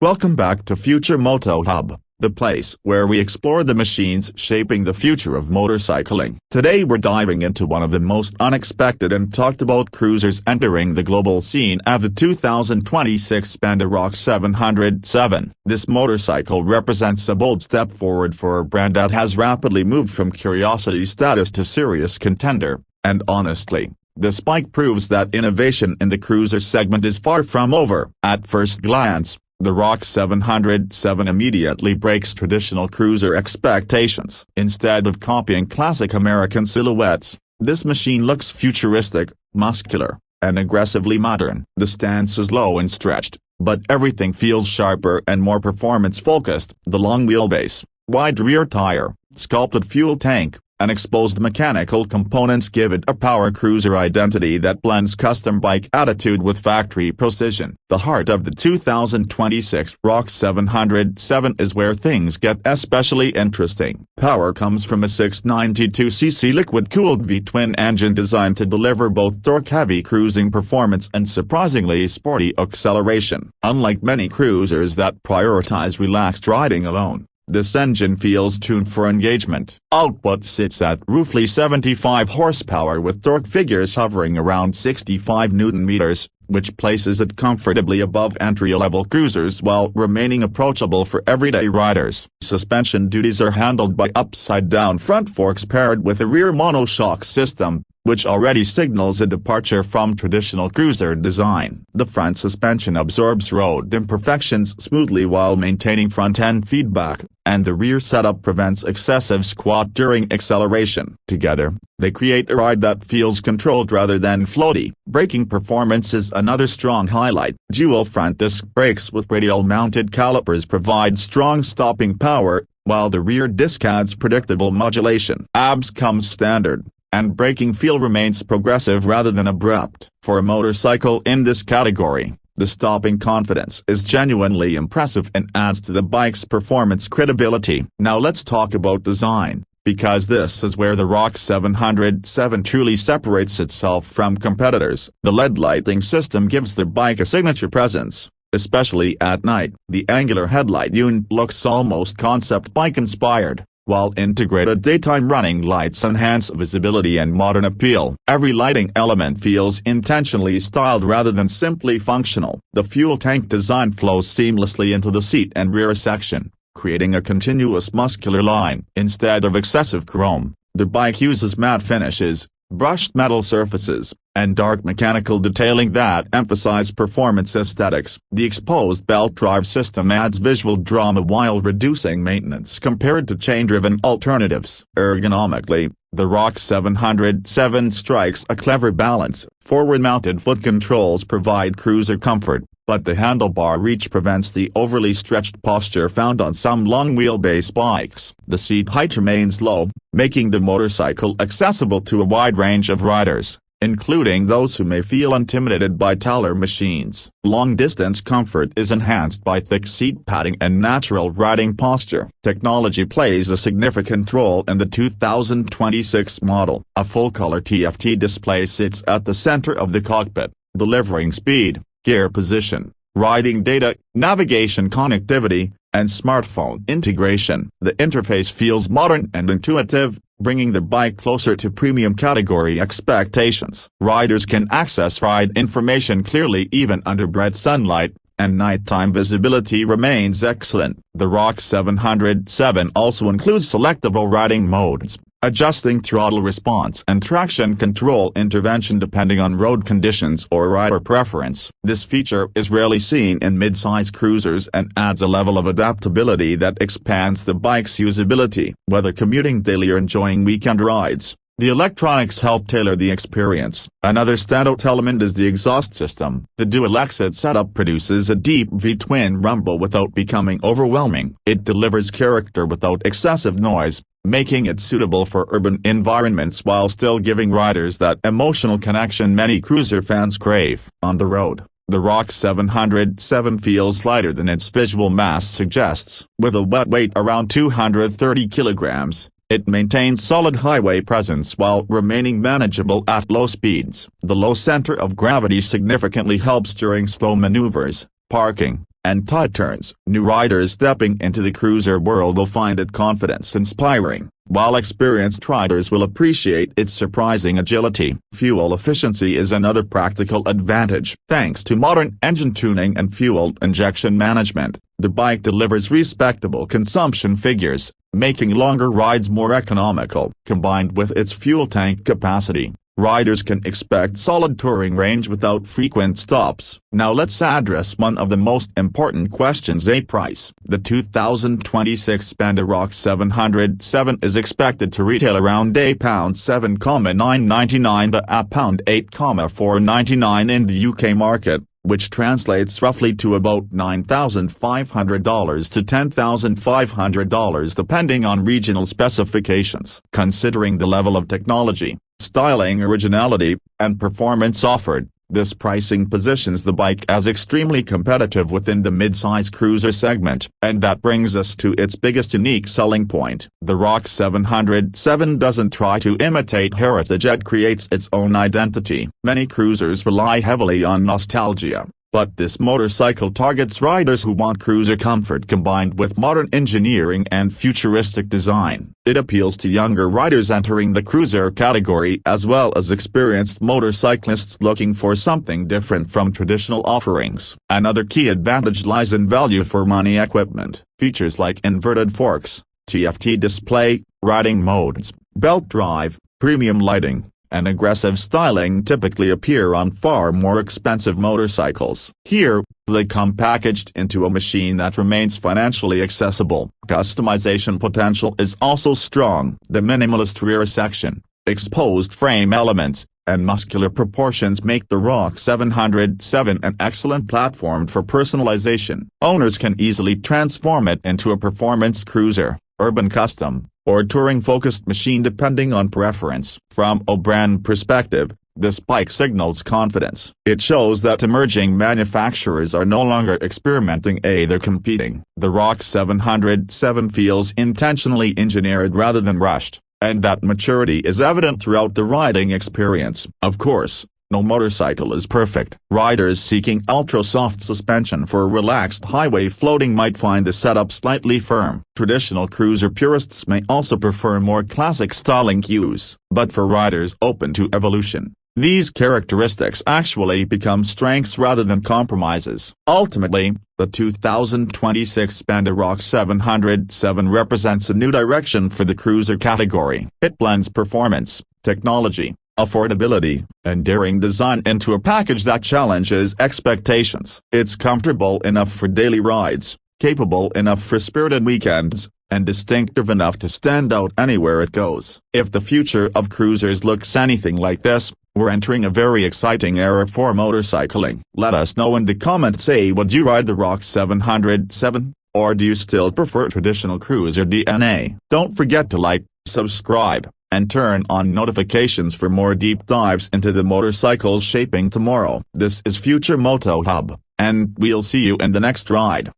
Welcome back to Future Moto Hub, the place where we explore the machines shaping the future of motorcycling. Today we're diving into one of the most unexpected and talked about cruisers entering the global scene at the 2026 Benda Rock 707. This motorcycle represents a bold step forward for a brand that has rapidly moved from curiosity status to serious contender, and honestly, this bike proves that innovation in the cruiser segment is far from over. At first glance, the Rock 707 immediately breaks traditional cruiser expectations. Instead of copying classic American silhouettes, this machine looks futuristic, muscular, and aggressively modern. The stance is low and stretched, but everything feels sharper and more performance-focused. The long wheelbase, wide rear tire, sculpted fuel tank, and exposed mechanical components give it a power cruiser identity that blends custom bike attitude with factory precision. The heart of the 2026 Rock 707 is where things get especially interesting. Power comes from a 692cc liquid-cooled V-twin engine designed to deliver both torque-heavy cruising performance and surprisingly sporty acceleration. Unlike many cruisers that prioritize relaxed riding alone, this engine feels tuned for engagement. Output sits at roughly 75 horsepower with torque figures hovering around 65 Nm, which places it comfortably above entry-level cruisers while remaining approachable for everyday riders. Suspension duties are handled by upside-down front forks paired with a rear monoshock system, which already signals a departure from traditional cruiser design. The front suspension absorbs road imperfections smoothly while maintaining front-end feedback, and the rear setup prevents excessive squat during acceleration. Together, they create a ride that feels controlled rather than floaty. Braking performance is another strong highlight. Dual front disc brakes with radial-mounted calipers provide strong stopping power, while the rear disc adds predictable modulation. ABS comes standard, and braking feel remains progressive rather than abrupt. For a motorcycle in this category, the stopping confidence is genuinely impressive and adds to the bike's performance credibility. Now let's talk about design, because this is where the Rock 707 truly separates itself from competitors. The LED lighting system gives the bike a signature presence, especially at night. The angular headlight unit looks almost concept bike inspired, while integrated daytime running lights enhance visibility and modern appeal. Every lighting element feels intentionally styled rather than simply functional. The fuel tank design flows seamlessly into the seat and rear section, creating a continuous muscular line. Instead of excessive chrome, the bike uses matte finishes, brushed metal surfaces, and dark mechanical detailing that emphasize performance aesthetics. The exposed belt drive system adds visual drama while reducing maintenance compared to chain-driven alternatives. Ergonomically, the Rock 707 strikes a clever balance. Forward-mounted foot controls provide cruiser comfort, but the handlebar reach prevents the overly stretched posture found on some long-wheelbase bikes. The seat height remains low, making the motorcycle accessible to a wide range of riders, including those who may feel intimidated by taller machines. Long-distance comfort is enhanced by thick seat padding and natural riding posture. Technology plays a significant role in the 2026 model. A full-color TFT display sits at the center of the cockpit, delivering speed, gear position, riding data, navigation connectivity, and smartphone integration. The interface feels modern and intuitive, bringing the bike closer to premium category expectations. Riders can access ride information clearly even under bright sunlight, and nighttime visibility remains excellent. The Rock 707 also includes selectable riding modes, adjusting throttle response and traction control intervention depending on road conditions or rider preference. This feature is rarely seen in mid-size cruisers and adds a level of adaptability that expands the bike's usability. Whether commuting daily or enjoying weekend rides, the electronics help tailor the experience. Another standout element is the exhaust system. The dual exit setup produces a deep V-twin rumble without becoming overwhelming. It delivers character without excessive noise, making it suitable for urban environments while still giving riders that emotional connection many cruiser fans crave. On the road, the Rock 707 feels lighter than its visual mass suggests. With a wet weight around 230 kilograms, it maintains solid highway presence while remaining manageable at low speeds. The low center of gravity significantly helps during slow maneuvers, parking, and tight turns. New riders stepping into the cruiser world will find it confidence-inspiring, while experienced riders will appreciate its surprising agility. Fuel efficiency is another practical advantage. Thanks to modern engine tuning and fuel injection management, the bike delivers respectable consumption figures, making longer rides more economical. Combined with its fuel tank capacity, riders can expect solid touring range without frequent stops. Now let's address one of the most important questions: price. The 2026 Benda Rock 707 is expected to retail around £7,999 to £8,499 in the UK market, which translates roughly to about $9,500 to $10,500 depending on regional specifications. Considering the level of technology, styling, originality, and performance offered, this pricing positions the bike as extremely competitive within the mid-size cruiser segment. And that brings us to its biggest unique selling point. The Rock 707 doesn't try to imitate heritage, it creates its own identity. Many cruisers rely heavily on nostalgia, but this motorcycle targets riders who want cruiser comfort combined with modern engineering and futuristic design. It appeals to younger riders entering the cruiser category as well as experienced motorcyclists looking for something different from traditional offerings. Another key advantage lies in value for money equipment. Features like inverted forks, TFT display, riding modes, belt drive, premium lighting, and aggressive styling typically appear on far more expensive motorcycles. Here, they come packaged into a machine that remains financially accessible. Customization potential is also strong. The minimalist rear section, exposed frame elements, and muscular proportions make the Rock 707 an excellent platform for personalization. Owners can easily transform it into a performance cruiser, urban custom, or touring-focused machine depending on preference. From a brand perspective, this bike signals confidence. It shows that emerging manufacturers are no longer experimenting, they're competing. The Rock 707 feels intentionally engineered rather than rushed, and that maturity is evident throughout the riding experience. Of course, no motorcycle is perfect. Riders seeking ultra-soft suspension for relaxed highway floating might find the setup slightly firm. Traditional cruiser purists may also prefer more classic styling cues. But for riders open to evolution, these characteristics actually become strengths rather than compromises. Ultimately, the 2026 Benda Rock 707 represents a new direction for the cruiser category. It blends performance, technology, affordability, and daring design into a package that challenges expectations. It's comfortable enough for daily rides, capable enough for spirited weekends, and distinctive enough to stand out anywhere it goes. If the future of cruisers looks anything like this, we're entering a very exciting era for motorcycling. Let us know in the comments. Say, would you ride the Rock 707, or do you still prefer traditional cruiser DNA? Don't forget to like, subscribe, and turn on notifications for more deep dives into the motorcycles shaping tomorrow. This is Future Moto Hub, and we'll see you in the next ride.